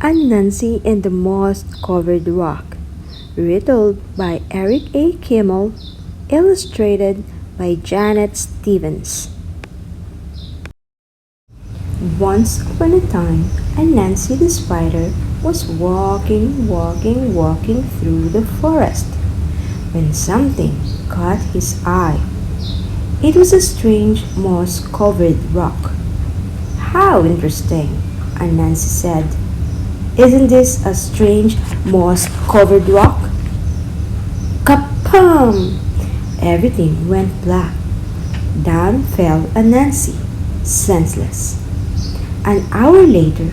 Anansi and the Moss-Covered Rock, retold by Eric A. Kimmel, illustrated by Janet Stevens. Once upon a time, Anansi the spider was walking through the forest when something caught his eye. It was a strange moss-covered rock. "How interesting," Anansi said. "Isn't this a strange moss-covered rock?" Kapam! Everything went black. Down fell Anansi, senseless. An hour later,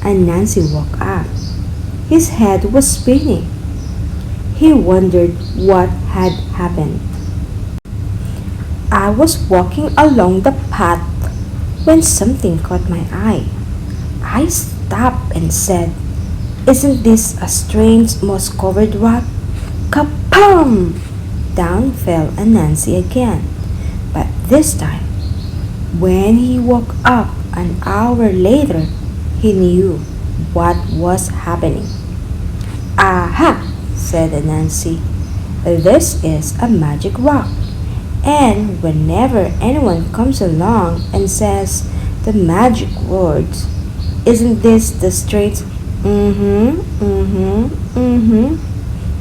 Anansi woke up. His head was spinning. He wondered what had happened. "I was walking along the path when something caught my eye. I stopped and said, 'Isn't this a strange moss-covered rock?' Kapam! Down fell Anansi again. But this time, when he woke up an hour later, he knew what was happening. "Aha!" said Anansi. "This is a magic rock. And whenever anyone comes along and says the magic words, 'Isn't this the strange?'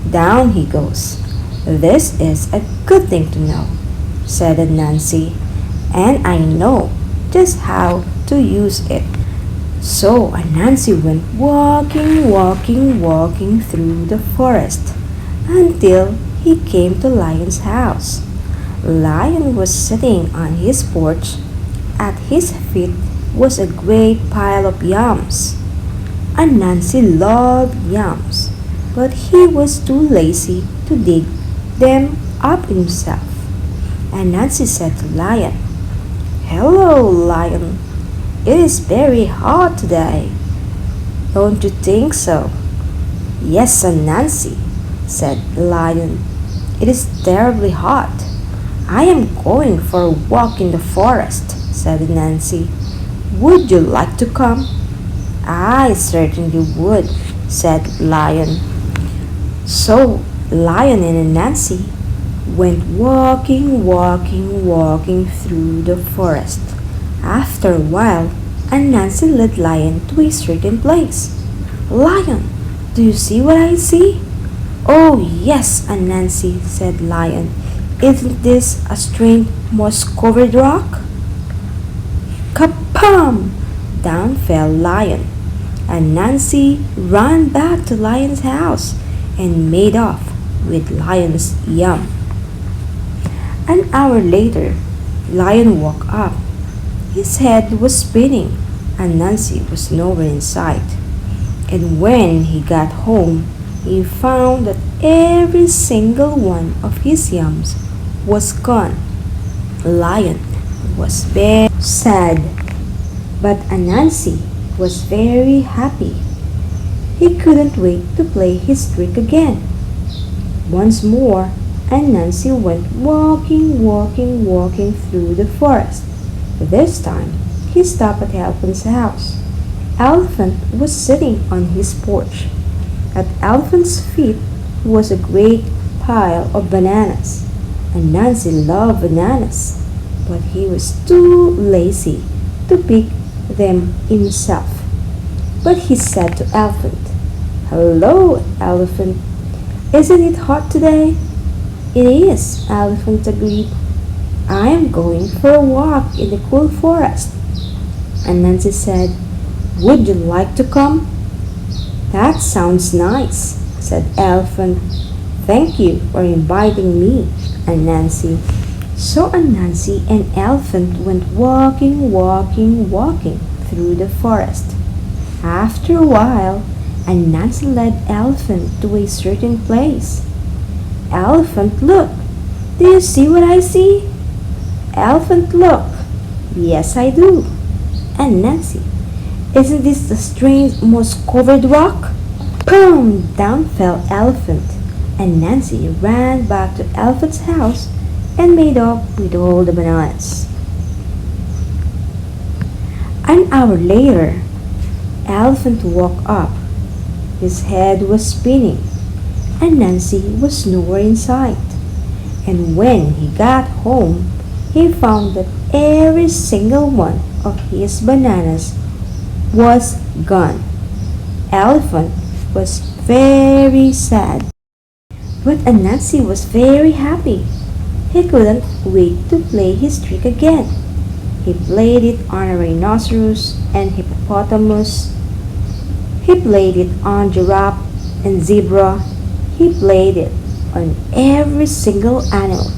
Down he goes. This is a good thing to know," said Anansi, "and I know just how to use it." So Anansi went walking through the forest until he came to Lion's house. Lion was sitting on his porch. At his feet was a great pile of yams. Anansi loved yams, but he was too lazy to dig them up himself. Anansi said to Lion, "Hello, Lion. It is very hot today. Don't you think so?" "Yes, Anansi," said Lion. "It is terribly hot. I am going for a walk in the forest," said Anansi. "Would you like to come?" "I certainly would," said Lion. So Lion and Anansi went walking through the forest. After a while, Anansi led Lion to a certain place. "Lion, do you see what I see?" "Oh, yes, Anansi," said Lion. "Isn't this a strange moss-covered rock?" Kapam! Down fell Lion. Anansi ran back to Lion's house and made off with Lion's yam. An hour later, Lion woke up. His head was spinning. Anansi was nowhere in sight. And when he got home, he found that every single one of his yams was gone. Lion was very sad, but Anansi was very happy. He couldn't wait to play his trick again. Once more, Anansi went walking through the forest. This time, he stopped at Elephant's house. Elephant was sitting on his porch. At Elephant's feet was a great pile of bananas. Anansi loved bananas, but he was too lazy to pick them himself. But he said to Elephant, "Hello, Elephant. Isn't it hot today?" "It is," Elephant agreed. "I am going for a walk in the cool forest." Anansi said, "Would you like to come?" "That sounds nice," said Elephant. "Thank you for inviting me, Anansi." So Anansi and Elephant went walking through the forest. After a while, Anansi led Elephant to a certain place. "Elephant, look! Do you see what I see?" "Elephant, look!" "Yes, I do." "Anansi, isn't this the strange moss-covered rock?" Boom! Down fell Elephant. Anansi ran back to Elephant's house and made off with all the bananas. An hour later, Elephant woke up. His head was spinning, and Nancy was nowhere in sight. And when he got home, he found that every single one of his bananas was gone. Elephant was very sad, but Anansi was very happy. He couldn't wait to play his trick again. He played it on a rhinoceros and hippopotamus. He played it on giraffe and zebra. He played it on every single animal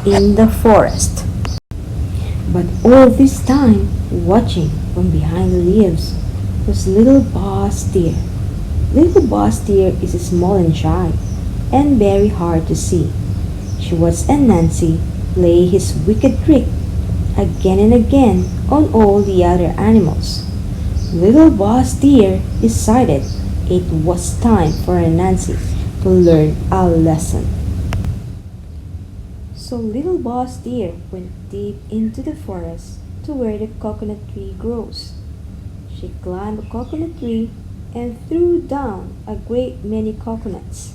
in the forest. But all this time, watching from behind the leaves, was little Boss Deer. Little Boss Deer is small and shy, and very hard to see. She watched Anansi play his wicked trick again and again on all the other animals. Little Boss Deer decided it was time for Anansi to learn a lesson. So Little Boss Deer went deep into the forest to where the coconut tree grows. She climbed a coconut tree and threw down a great many coconuts.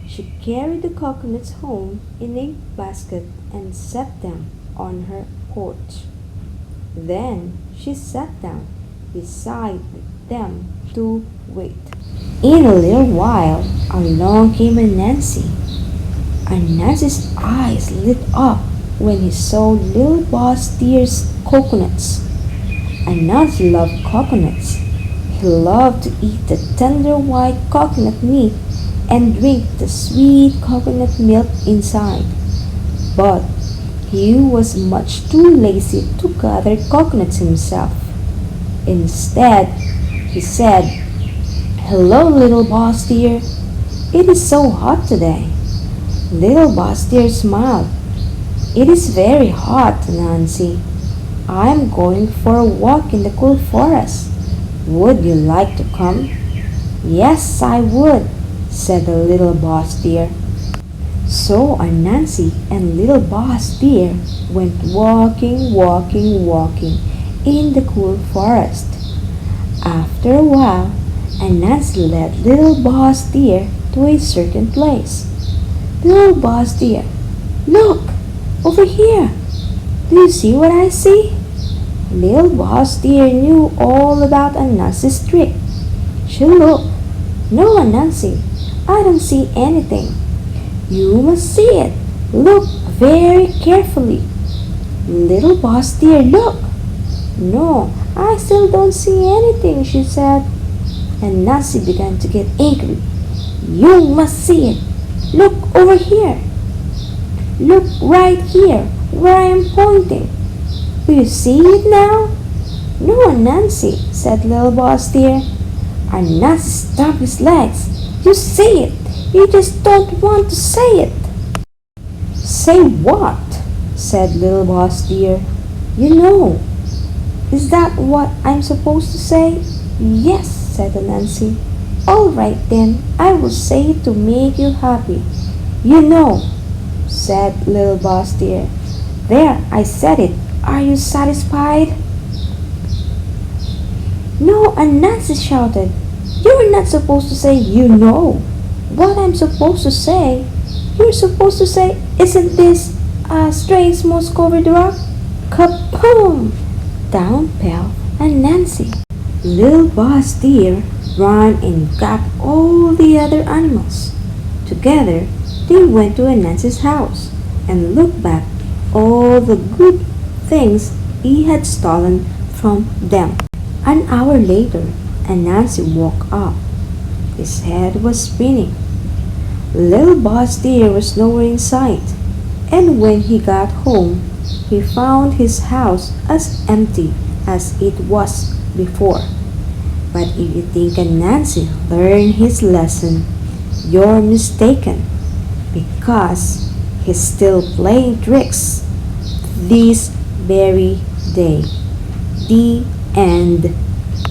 She carried the coconuts home in a basket and set them on her porch. Then she sat down beside them to wait. In a little while, along came Anansi. Anansi's eyes lit up when he saw Little Boss Deer's coconuts. Anansi loved coconuts. He loved to eat the tender white coconut meat and drink the sweet coconut milk inside. But he was much too lazy to gather coconuts himself. Instead, he said, "Hello, Little Boss Deer. It is so hot today." Little Boss Deer smiled. "It is very hot, Nancy. I am going for a walk in the cool forest. Would you like to come?" "Yes, I would," said the Little Boss Deer. So Anansi and Little Boss Deer went walking in the cool forest. After a while, Anansi led Little Boss Deer to a certain place. "Little Boss Deer, look, over here. Do you see what I see?" Little Boss Deer knew all about Anansi's trick. She looked. "No, Anansi, I don't see anything." "You must see it. Look very carefully." Little Boss Deer looked. "No, I still don't see anything," she said. And Nancy began to get angry. "You must see it. Look over here. Look right here where I am pointing. Do you see it now?" "No, Nancy," said Little Boss Deer. And Nancy stamped his legs. "You see it. You just don't want to say it." "Say what?" said Little Boss Deer. "You know. Is that what I'm supposed to say?" "Yes," said Anansi. "All right then, I will say it to make you happy." "You know," said Little Boss Deer. "There, I said it. Are you satisfied?" "No," Anansi shouted. "You're not supposed to say 'you know.' What I'm supposed to say, you're supposed to say, 'Isn't this a strange moss-covered rock?'" Kaboom! Down fell Anansi. Little Boss Deer ran and grabbed all the other animals. Together, they went to Anansi's house and looked back all the good things he had stolen from them. An hour later, Anansi woke up. His head was spinning. Little Boss Deer was nowhere in sight, and when he got home, he found his house as empty as it was before. But if you think Anansi learned his lesson, you're mistaken, because he's still playing tricks this very day. The end.